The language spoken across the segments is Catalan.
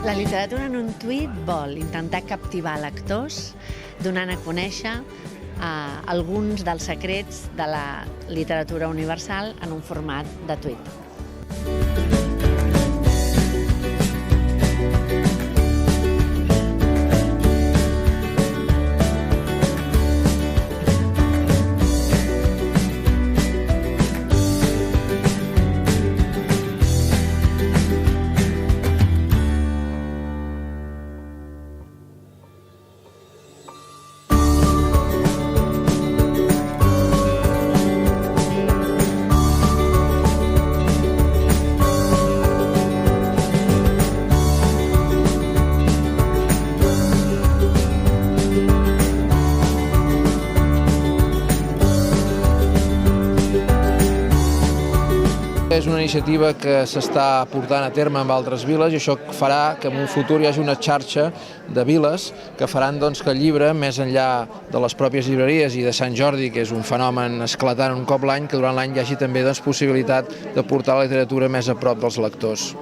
La literatura en un tuit vol intentar captivar lectors donant a conèixer alguns dels secrets de la literatura universal en un format de tuit. És una iniciativa que s'està portant a terme en altres viles i això farà que en un futur hi hagi una xarxa de viles que faran que el llibre, més enllà de les pròpies llibreries i de Sant Jordi, que és un fenomen esclatant un cop l'any, que durant l'any hi hagi també possibilitat de portar la literatura més a prop dels lectors.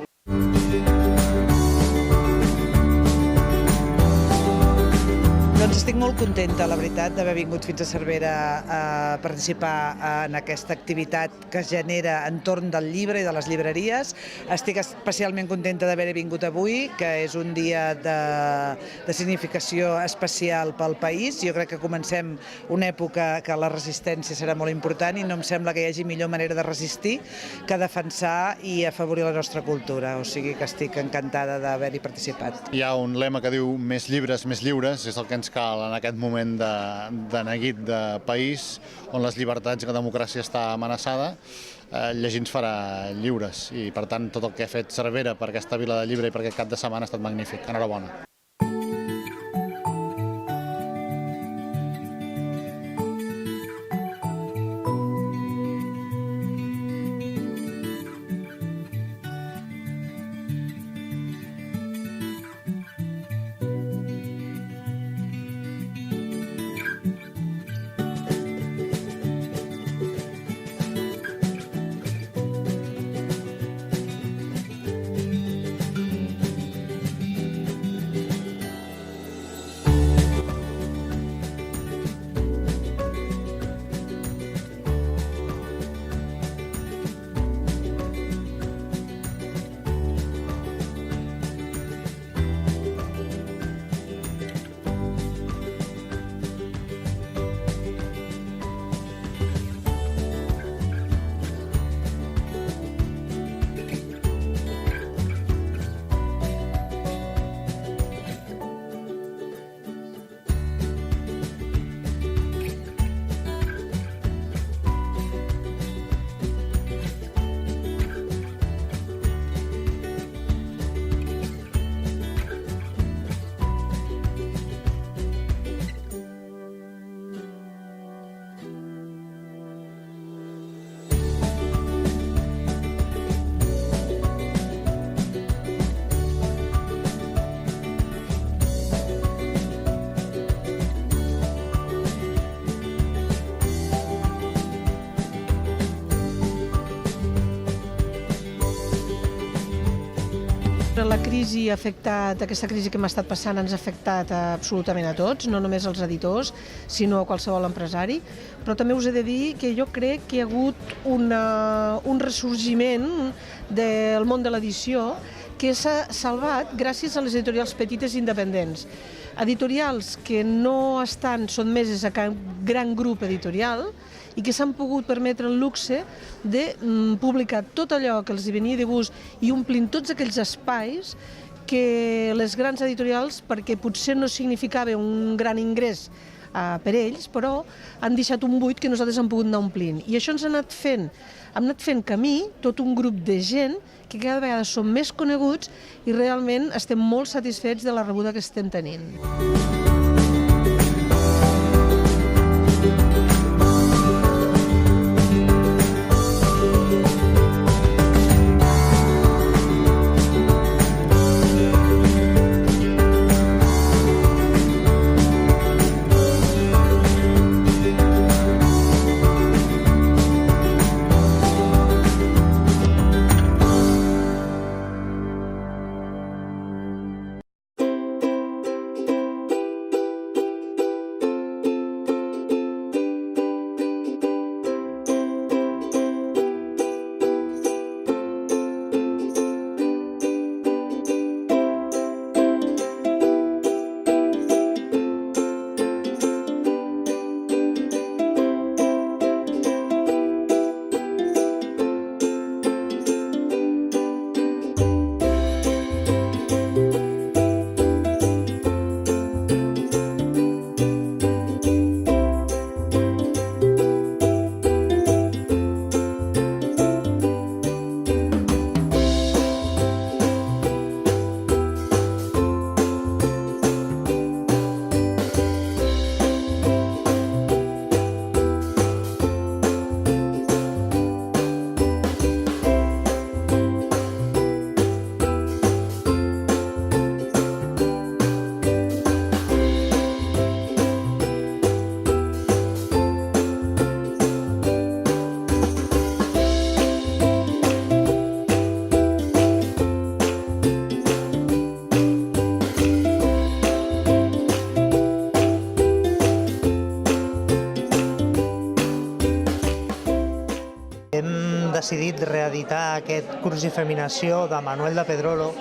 Doncs estic molt contenta, la veritat, d'haver vingut fins a Cervera a participar en aquesta activitat que es genera entorn del llibre i de les llibreries. Estic especialment contenta d'haver vingut avui, que és un dia de significació especial pel país. Jo crec que comencem una època que la resistència serà molt important i no em sembla que hi hagi millor manera de resistir que defensar i afavorir la nostra cultura. O sigui que estic encantada d'haver-hi participat. Hi ha un lema que diu més llibres, més lliures, és el que ens cal en aquest moment de neguit de país on les llibertats i la democràcia està amenaçada. Llegir ens farà lliures i per tant tot el que ha fet Cervera per aquesta vila de llibre i per aquest cap de setmana ha estat magnífic. Enhorabona. La crisi ha afectat, aquesta crisi que hem estat passant ens ha afectat absolutament a tots, no només als editors, sinó a qualsevol empresari, però també us he de dir que jo crec que hi ha hagut un ressorgiment del món de l'edició que s'ha salvat gràcies a les editorials petites i independents. Editorials que no estan sotmeses a cap gran grup editorial i que s'han pogut permetre el luxe de publicar tot allò que els venia de gust i omplint tots aquells espais que les grans editorials, perquè potser no significava un gran ingrés per ells, però han deixat un buit que nosaltres hem pogut anar omplint. I això ens ha anat fent camí, tot un grup de gent que cada vegada som més coneguts i realment estem molt satisfets de la rebuda que estem tenint. decidit reeditar aquest Crucifeminació de Manuel de Pedrolo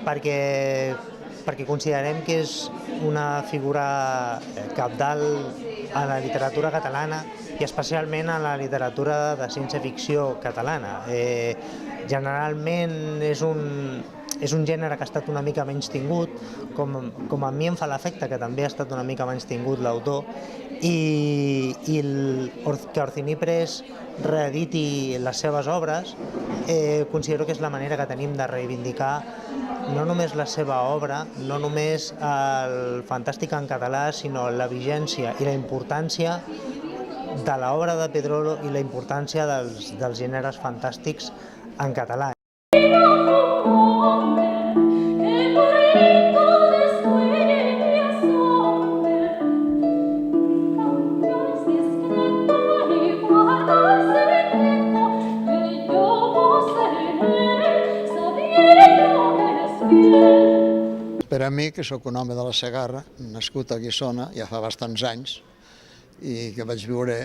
perquè considerem que és una figura cabdal a la literatura catalana i especialment a la literatura de ciència-ficció catalana. Generalment és un gènere que ha estat una mica menys tingut, com a mi em fa l'efecte que també ha estat una mica menys tingut l'autor, i que Orcini Press reediti les seves obres considero que és la manera que tenim de reivindicar no només la seva obra, no només el fantàstic en català, sinó la vigència i la importància de l'obra de Pedrolo i la importància dels gèneres fantàstics en català. Per a mi, que sóc un home de la Segarra, nascut a Guissona ja fa bastants anys, i que vaig viure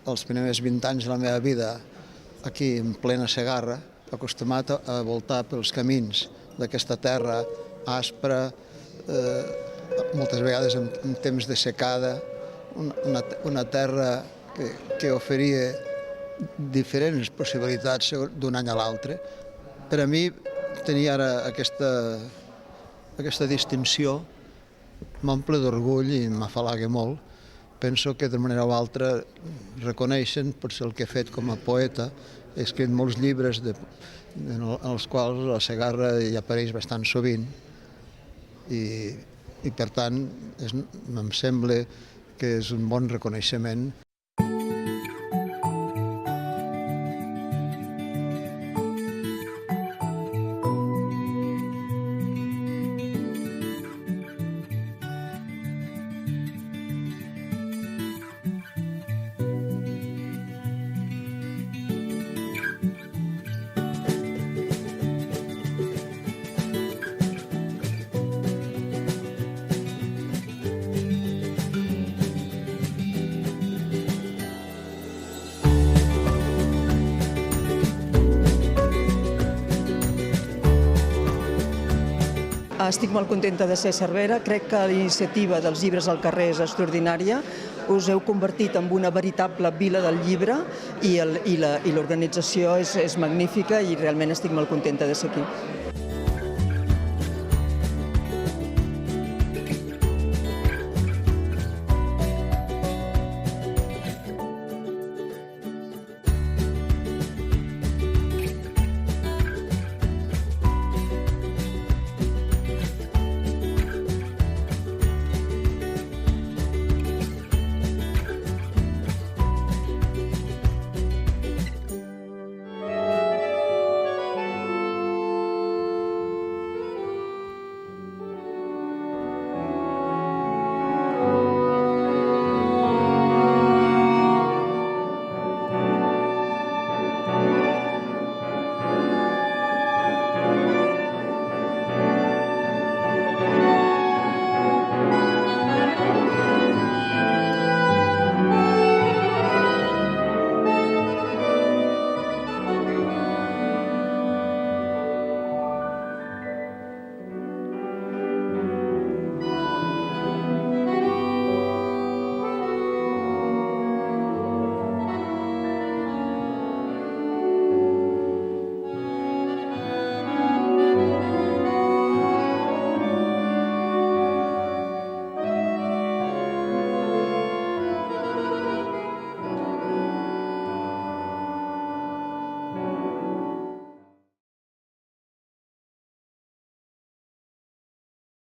els primers 20 anys de la meva vida aquí en plena Segarra, acostumat a voltar pels camins d'aquesta terra aspra, moltes vegades en temps de secada, una terra que oferia diferents possibilitats d'un any a l'altre. Per a mi, tenir ara aquesta distinció m'omple d'orgull i m'afalaga molt. Penso que d'una manera o altra reconeixen potser el que he fet com a poeta. He escrit molts llibres en els quals la Segarra hi apareix bastant sovint i per tant em sembla que és un bon reconeixement. Estic molt contenta de ser a Cervera. Crec que la iniciativa dels llibres al carrer és extraordinària. Us heu convertit en una veritable vila del llibre i l'organització és magnífica i realment estic molt contenta de ser aquí.